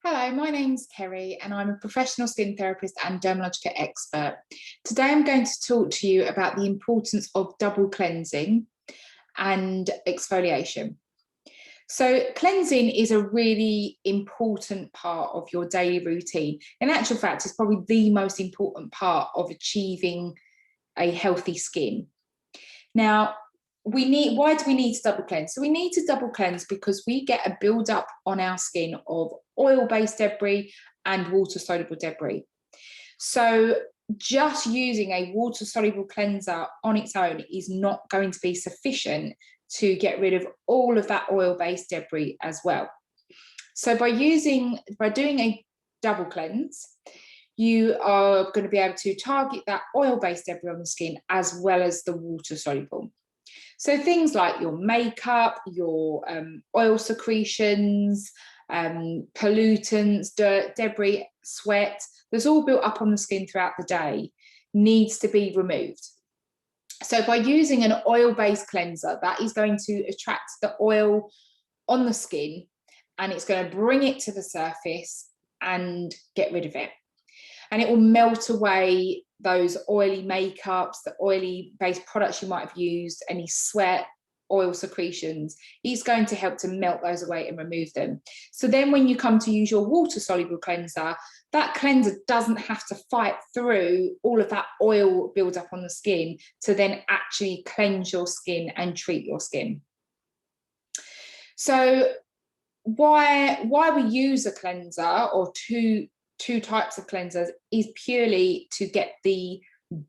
Hello, my name's Kerry and I'm a professional skin therapist and Dermalogica expert. Today I'm going to talk to you about the importance of double cleansing and exfoliation. So cleansing is a really important part of your daily routine. In actual fact, it's probably the most important part of achieving a healthy skin. Now, why do we need to double cleanse? So we need to double cleanse because we get a build up on our skin of oil-based debris and water-soluble debris. So just using a water-soluble cleanser on its own is not going to be sufficient to get rid of all of that oil-based debris as well. So by doing a double cleanse, you are going to be able to target that oil-based debris on the skin as well as the water-soluble. So things like your makeup, your oil secretions, pollutants, dirt, debris, sweat, that's all built up on the skin throughout the day, needs to be removed. So by using an oil-based cleanser, that is going to attract the oil on the skin and it's going to bring it to the surface and get rid of it. And it will melt away those oily makeups, the oily based products you might have used, any sweat, oil secretions. It's going to help to melt those away and remove them. So then when you come to use your water soluble cleanser, that cleanser doesn't have to fight through all of that oil build up on the skin to then actually cleanse your skin and treat your skin. So why we use a cleanser or two types of cleansers is purely to get the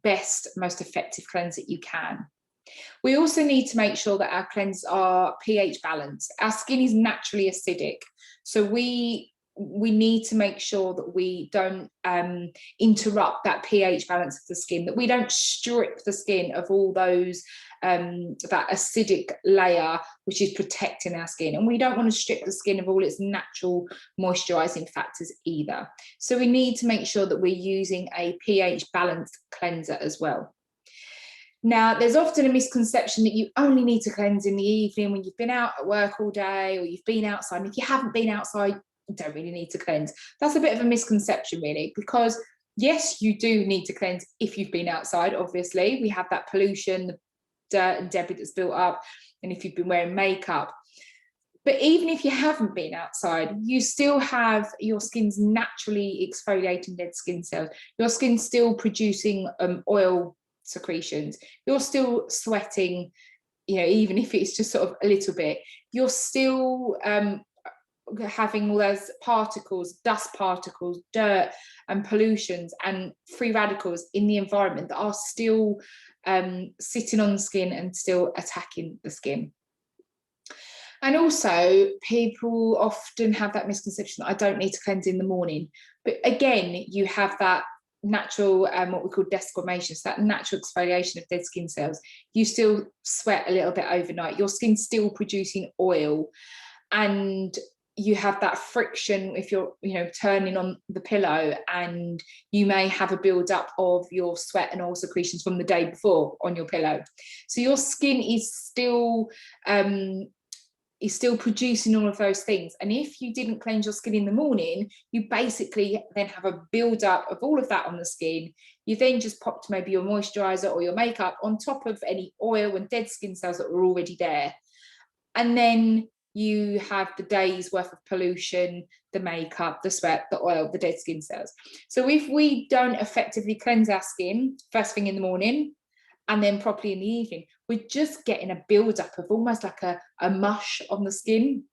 best, most effective cleanse that you can. We also need to make sure that our cleansers are pH balanced. Our skin is naturally acidic, so we need to make sure that we don't interrupt that pH balance of the skin, that we don't strip the skin of all those that acidic layer which is protecting our skin, and we don't want to strip the skin of all its natural moisturizing factors either. So we need to make sure that we're using a pH balanced cleanser as well. Now, there's often a misconception that you only need to cleanse in the evening when you've been out at work all day or you've been outside. And if you haven't been outside, you don't really need to cleanse. That's a bit of a misconception, really, because yes, you do need to cleanse if you've been outside. Obviously, we have that pollution, the dirt and debris that's built up, and if you've been wearing makeup. But even if you haven't been outside, you still have your skin's naturally exfoliating dead skin cells. Your skin's still producing oil secretions. You're still sweating, even if it's just sort of a little bit. You're still having all those particles, dust particles, dirt and pollutions and free radicals in the environment that are still sitting on the skin and still attacking the skin. And also, people often have that misconception that I don't need to cleanse in the morning. But again, you have that natural, what we call desquamation, so that natural exfoliation of dead skin cells. You still sweat a little bit overnight. Your skin's still producing oil, and you have that friction if you're turning on the pillow, and you may have a build up of your sweat and oil secretions from the day before on your pillow. So your skin is still producing all of those things. And if you didn't cleanse your skin in the morning, you basically then have a build up of all of that on the skin. You then just popped maybe your moisturizer or your makeup on top of any oil and dead skin cells that were already there. And then you have the day's worth of pollution, the makeup, the sweat, the oil, the dead skin cells. So if we don't effectively cleanse our skin first thing in the morning and then properly in the evening, we're just getting a build-up of almost like a mush on the skin.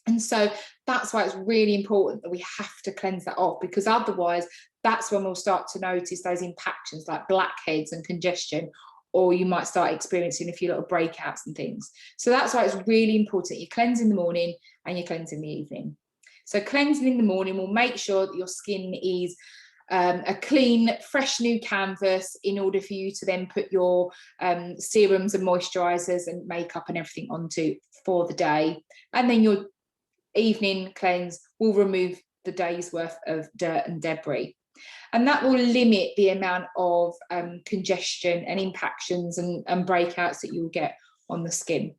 And so that's why it's really important that we have to cleanse that off, because otherwise that's when we'll start to notice those impactions like blackheads and congestion, or you might start experiencing a few little breakouts and things. So that's why it's really important you cleanse in the morning and you cleanse in the evening. So cleansing in the morning will make sure that your skin is a clean, fresh new canvas in order for you to then put your serums and moisturizers and makeup and everything onto for the day. And then your evening cleanse will remove the day's worth of dirt and debris. And that will limit the amount of congestion and impactions and breakouts that you'll get on the skin.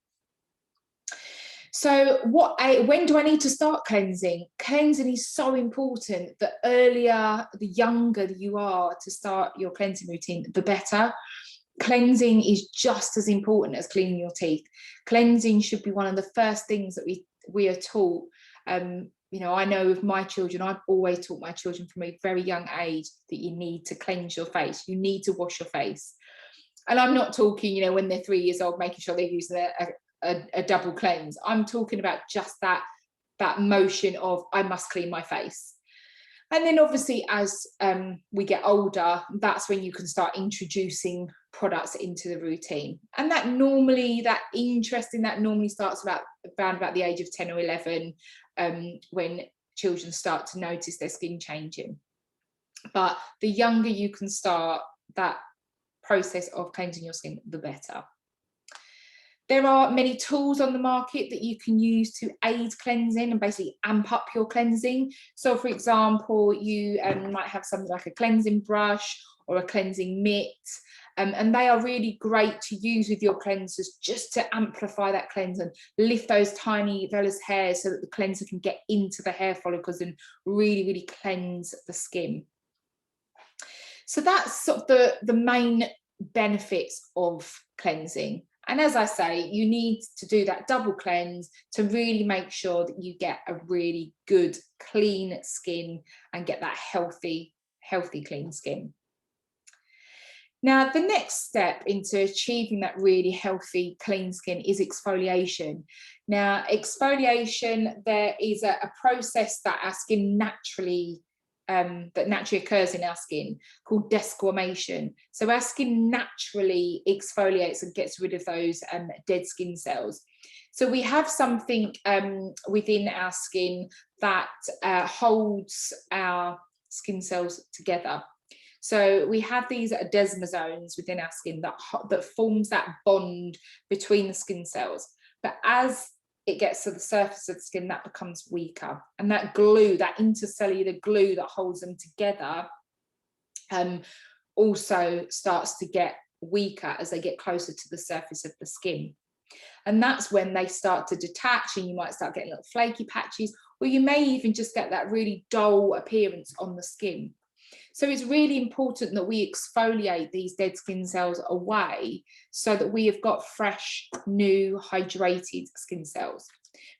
So when do I need to start cleansing? Cleansing is so important. The earlier, the younger you are to start your cleansing routine, the better. Cleansing is just as important as cleaning your teeth. Cleansing should be one of the first things that we are taught. You know, I know with my children, I've always taught my children from a very young age that you need to cleanse your face. You need to wash your face. And I'm not talking, you know, when they're 3 years old, making sure they're using a double cleanse. I'm talking about just that motion of I must clean my face. And then obviously as we get older, that's when you can start introducing products into the routine. And that normally starts around about the age of 10 or 11, when children start to notice their skin changing. But the younger you can start that process of cleansing your skin, the better. There are many tools on the market that you can use to aid cleansing and basically amp up your cleansing. So for example, you might have something like a cleansing brush or a cleansing mitt, and they are really great to use with your cleansers just to amplify that cleanse and lift those tiny vellus hairs so that the cleanser can get into the hair follicles and really, really cleanse the skin. So that's sort of the main benefits of cleansing. And as I say, you need to do that double cleanse to really make sure that you get a really good, clean skin and get that healthy, clean skin. Now, the next step into achieving that really healthy, clean skin is exfoliation. Now, exfoliation, there is a process that our skin naturally occurs in our skin called desquamation. So our skin naturally exfoliates and gets rid of those dead skin cells. So we have something within our skin that holds our skin cells together. So we have these desmosomes within our skin that forms that bond between the skin cells. But as it gets to the surface of the skin, that becomes weaker. And that glue, that intercellular glue that holds them together, also starts to get weaker as they get closer to the surface of the skin. And that's when they start to detach, and you might start getting little flaky patches, or you may even just get that really dull appearance on the skin. So it's really important that we exfoliate these dead skin cells away so that we have got fresh, new, hydrated skin cells.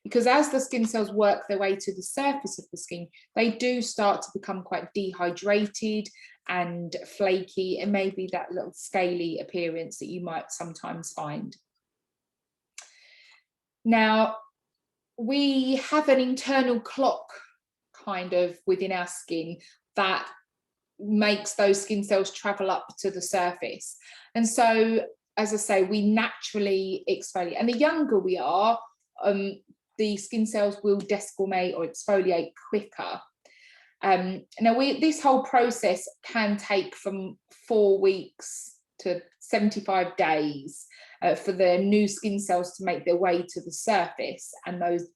Because as the skin cells work their way to the surface of the skin, they do start to become quite dehydrated and flaky, and maybe that little scaly appearance that you might sometimes find. Now, we have an internal clock kind of within our skin that makes those skin cells travel up to the surface. And so, as I say, we naturally exfoliate. And the younger we are, the skin cells will desquamate or exfoliate quicker. Now, this whole process can take from 4 weeks to 75 days for the new skin cells to make their way to the surface and those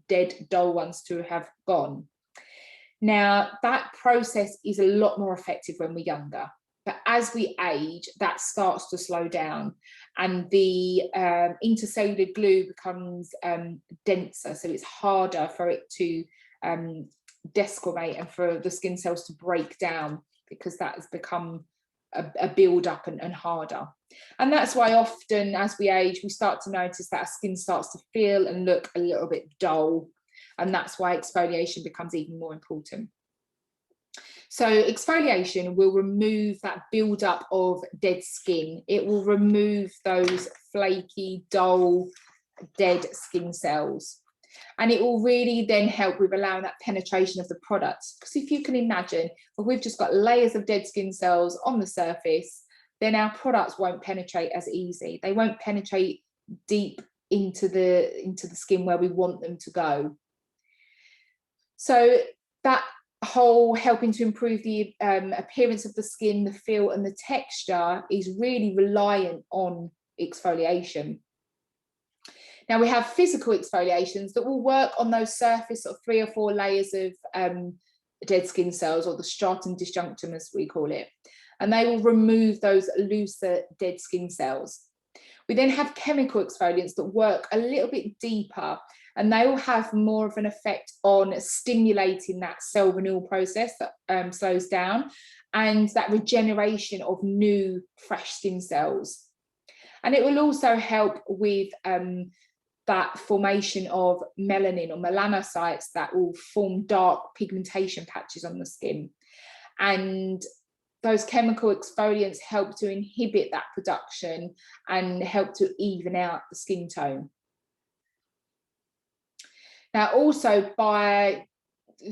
dead, dull ones to have gone. Now, that process is a lot more effective when we're younger, but as we age, that starts to slow down, and the intercellular glue becomes denser, so it's harder for it to desquamate and for the skin cells to break down, because that has become a build-up and harder. And that's why often as we age, we start to notice that our skin starts to feel and look a little bit dull. And that's why exfoliation becomes even more important. So exfoliation will remove that build-up of dead skin. It will remove those flaky, dull, dead skin cells. And it will really then help with allowing that penetration of the products. Because if you can imagine, if we've just got layers of dead skin cells on the surface, then our products won't penetrate as easy. They won't penetrate deep into the skin where we want them to go. So that whole helping to improve the appearance of the skin, the feel and the texture is really reliant on exfoliation. Now, we have physical exfoliations that will work on those surface of 3 or 4 layers of dead skin cells, or the stratum disjunctum as we call it, and they will remove those looser dead skin cells. We then have chemical exfoliants that work a little bit deeper, and they will have more of an effect on stimulating that cell renewal process that slows down, and that regeneration of new fresh skin cells. And it will also help with that formation of melanin or melanocytes that will form dark pigmentation patches on the skin. And those chemical exfoliants help to inhibit that production and help to even out the skin tone. Now, also by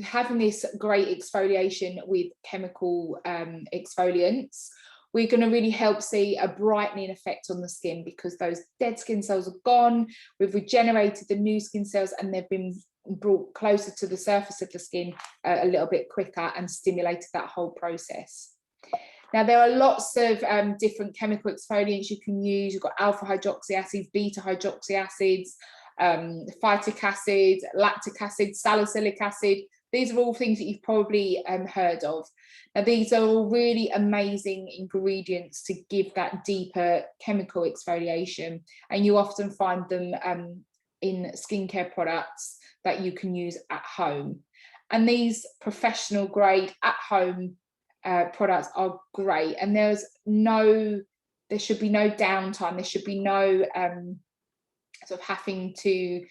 having this great exfoliation with chemical exfoliants, we're going to really help see a brightening effect on the skin, because those dead skin cells are gone. We've regenerated the new skin cells, and they've been brought closer to the surface of the skin a little bit quicker, and stimulated that whole process. Now, there are lots of different chemical exfoliants you can use. You've got alpha hydroxy acids, beta hydroxy acids, phytic acid, lactic acid, salicylic acid. These are all things that you've probably heard of. Now, these are all really amazing ingredients to give that deeper chemical exfoliation, and you often find them in skincare products that you can use at home. And these professional grade at home products are great, and there should be no downtime. There should be no sort of having to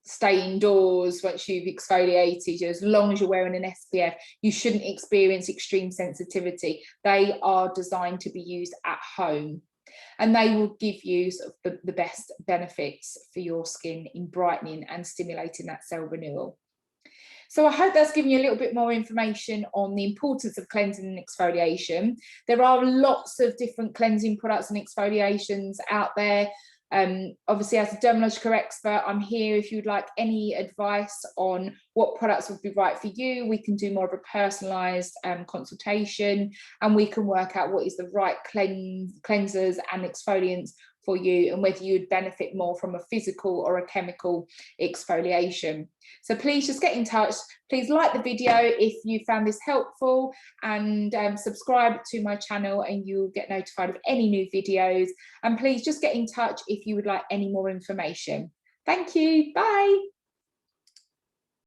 stay indoors once you've exfoliated. As long as you're wearing an SPF, you shouldn't experience extreme sensitivity. They are designed to be used at home, and they will give you sort of the best benefits for your skin in brightening and stimulating that cell renewal. So I hope that's given you a little bit more information on the importance of cleansing and exfoliation. There are lots of different cleansing products and exfoliations out there. Obviously, as a Dermalogica expert, I'm here if you'd like any advice on what products would be right for you. We can do more of a personalised consultation, and we can work out what is the right cleansers and exfoliants for you, and whether you would benefit more from a physical or a chemical exfoliation. So please just get in touch. Please like the video if you found this helpful, and subscribe to my channel, and you'll get notified of any new videos. And please just get in touch if you would like any more information. Thank you. Bye.